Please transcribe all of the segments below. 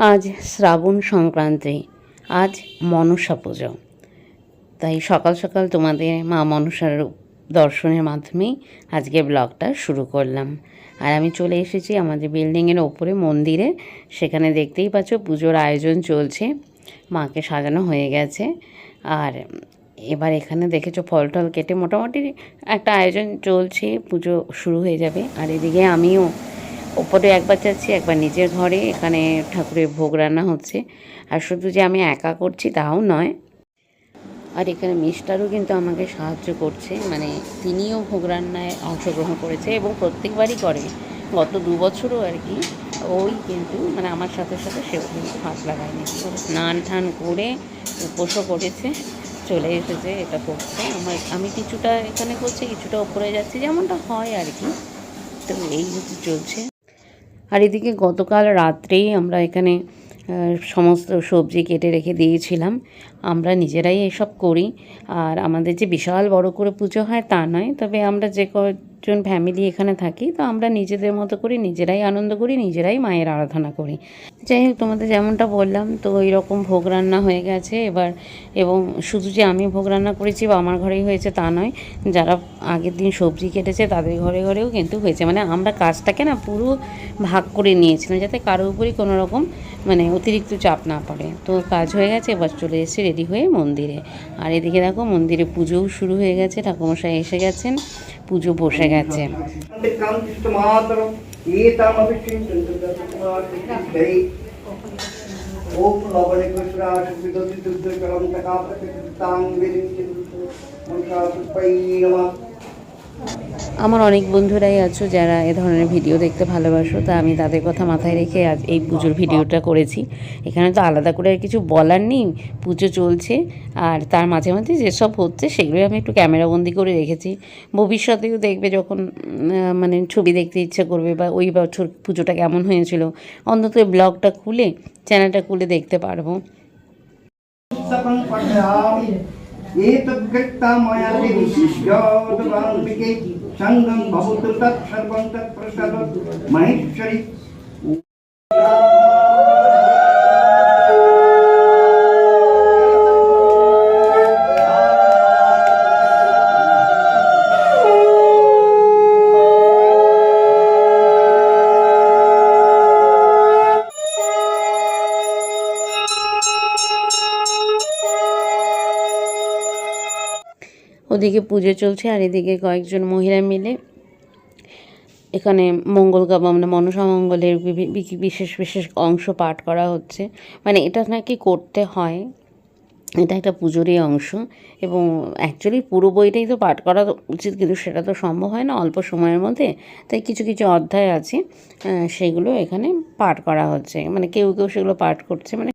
আজ শ্রাবণ সংক্রান্তি, আজ মনসা পুজো। তাই সকাল সকাল তোমাদের মা মনসার দর্শনের মাধ্যমেই আজকে ব্লগটা শুরু করলাম। আর আমি চলে এসেছি আমাদের বিল্ডিংয়ের ওপরে মন্দিরে। সেখানে দেখতেই পাচ্ছ পুজোর আয়োজন চলছে, মাকে সাজানো হয়ে গেছে। আর এবার এখানে দেখেছো ফল টল কেটে মোটামুটি একটা আয়োজন চলছে, পুজো শুরু হয়ে যাবে। আর এদিকে আমিও ওপরে একবার যাচ্ছি, একবার নিজের ঘরে। এখানে ঠাকুরের ভোগ রান্না হচ্ছে। আর শুধু যে আমি একা করছি তাও নয়, আর এখানে মিস্টারও কিন্তু আমাকে সাহায্য করছে, মানে তিনিও ভোগ রান্নায় অংশগ্রহণ করেছে এবং প্রত্যেকবারই করে, গত 2 বছরও আর কি। ওই কিন্তু মানে আমার সাথে সাথে সেও কিন্তু হাত লাগায়নি, স্নান টান করে উপোসও করেছে, চলে এসেছে এটা করতে। আমি কিছুটা এখানে করছি, কিছুটা ওপরে যাচ্ছি, যেমনটা হয় আর কি। তো এই চলছে। আর এদিকে গতকাল রাত্রেই আমরা এখানে সমস্ত সবজি কেটে রেখে দিয়েছিলাম। আমরা নিজেরাই এসব করি। আর আমাদের যে বিশাল বড় করে পুজো হয় তা নয়, তবে আমরা যে কজন ফ্যামিলি এখানে থাকি, তো আমরা নিজেদের মতো করি, নিজেরাই আনন্দ করি, নিজেরাই মায়ের আরাধনা করি। যাই হোক, তোমাদের যেমনটা বললাম, তো এইরকম ভোগ রান্না হয়ে গেছে এবার। এবং শুধু যে আমি ভোগ রান্না করেছি বা আমার ঘরেই হয়েছে তা নয়, যারা আগের দিন সবজি কেটেছে তাদের ঘরে ঘরেও কিন্তু হয়েছে। মানে আমরা কাজটাকে না পুরো ভাগ করে নিয়েছিলাম, যাতে কারোর উপরই কোনো রকম মানে অতিরিক্ত চাপ না পড়ে। তো কাজ হয়ে গেছে, এবার চলে এসেছি রেডি হয়ে মন্দিরে। আর এদিকে দেখো মন্দিরে পুজোও শুরু হয়ে গেছে, ঠাকুরমশাই এসে গেছেন, পুজো বসে গেছে। আমার অনেক বন্ধুরাই আছো যারা এ ধরনের ভিডিও দেখতে ভালোবাসো, তা আমি তাদের কথা মাথায় রেখে আজ এই পুজোর ভিডিওটা করেছি। এখানে তো আলাদা করে আর কিছু বলার নেই, পুজো চলছে আর তার মাঝে মাঝে যেসব হচ্ছে সেগুলোই আমি একটু ক্যামেরাবন্দি করে রেখেছি। ভবিষ্যতেও দেখবে যখন মানে ছবি দেখতে ইচ্ছে করবে বা ওই বছর পুজোটা কেমন হয়েছিল, অন্তত ব্লগটা খুলে চ্যানেলটা খুলে দেখতে পারবো। एतद्गत्ता मया विशिष्यावतवान्मिके सङ्गं भवतु तत्सर्वं तत्प्रसादत् महेश्वरी। ওদিকে পুজো চলছে আর এদিকে কয়েকজন মহিলা মিলে এখানে মঙ্গল মানে মনসা মঙ্গলের বিশেষ বিশেষ অংশ পাঠ করা হচ্ছে। মানে এটা নাকি করতে হয়, এটা একটা পুজোরই অংশ। এবং অ্যাকচুয়ালি পুরো বইটাই তো পাঠ করা উচিত, কিন্তু সেটা তো সম্ভব হয় না অল্প সময়ের মধ্যে। তাই কিছু কিছু অধ্যায় আছে, সেগুলো এখানে পাঠ করা হচ্ছে, মানে কেউ কেউ সেগুলো পাঠ করছে। মানে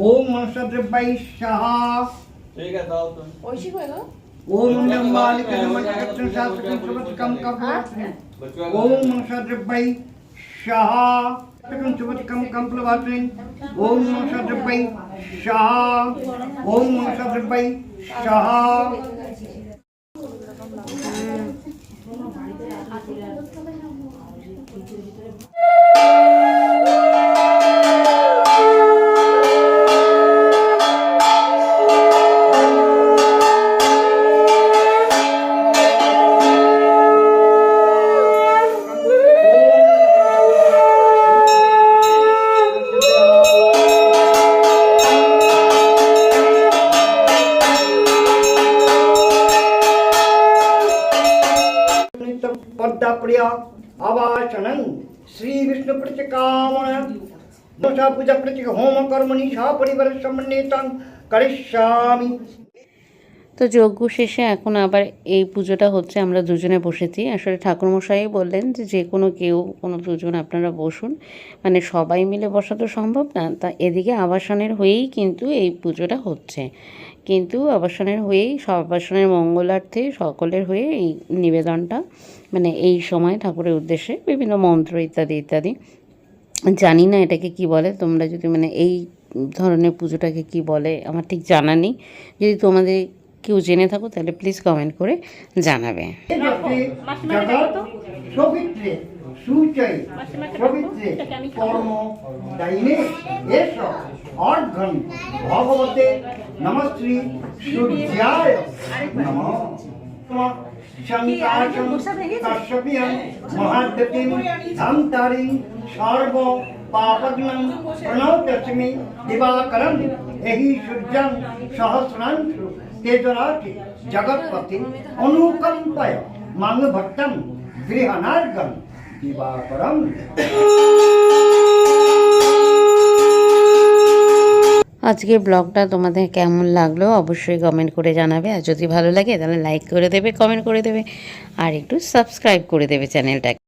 ओम मनसद्रव्यै स्वाहा ठीक है दाओ तुम ओशी होएगा ओम नमालिक नमस्कृतं शास्त्रं सुवतिकं कपवास्मि ओम मनसद्रव्यै स्वाहा तकं सुवतिकं कंप्लवास्मि ओम मनसद्रव्यै स्वाहा ओम मनसद्रव्यै स्वाहा। पद्मप्रिया आवासनं श्री विष्णु प्रतिकामण मनसा पूजा प्रतीक होम कर्मणि सा परिवार समन्वितं करिष्यामि। তো যজ্ঞ শেষে এখন আবার এই পুজোটা হচ্ছে, আমরা দুজনে বসেছি। আসলে ঠাকুরমশাই বললেন যে কোনো কেউ কোনো দুজন আপনারা বসুন, মানে সবাই মিলে বসা তো সম্ভব না। তা এদিকে আবাসনের হয়েই কিন্তু এই পুজোটা হচ্ছে, কিন্তু আবাসনের হয়েই আবাসনের মঙ্গলার্থে সকলের হয়ে এই নিবেদনটা, মানে এই সময় ঠাকুরের উদ্দেশ্যে বিভিন্ন মন্ত্র ইত্যাদি ইত্যাদি। জানি না এটাকে কি বলে, তোমরা যদি মানে এই ধরনের পুজোটাকে কি বলে আমার ঠিক জানা নেই। যদি তোমাদের কেউ জেনে থাকো তাহলে প্লিজ কমেন্ট করে জানাবে। सूचय पवित्रे कर्म दायिने एष अर्घं भगवते नमस्त्री सूर्याय नमः शंकाशं कश्यपियं महाद्यतिं धमतारिं सर्व पापग्नं प्रणौतस्मि दिवाकरं एहि सूर्यं सहस्रांशु तेजराशि जगत्पति अनुकंपय मांग भक्तम गृहनार्गम दिवाकरम। আজকের ব্লগটা তোমাদের কেমন লাগলো অবশ্যই কমেন্ট করে জানাবে, আর যদি ভালো লাগে তাহলে লাইক করে দেবে, কমেন্ট করে দেবে, আর একটু সাবস্ক্রাইব করে দেবে চ্যানেলটাকে।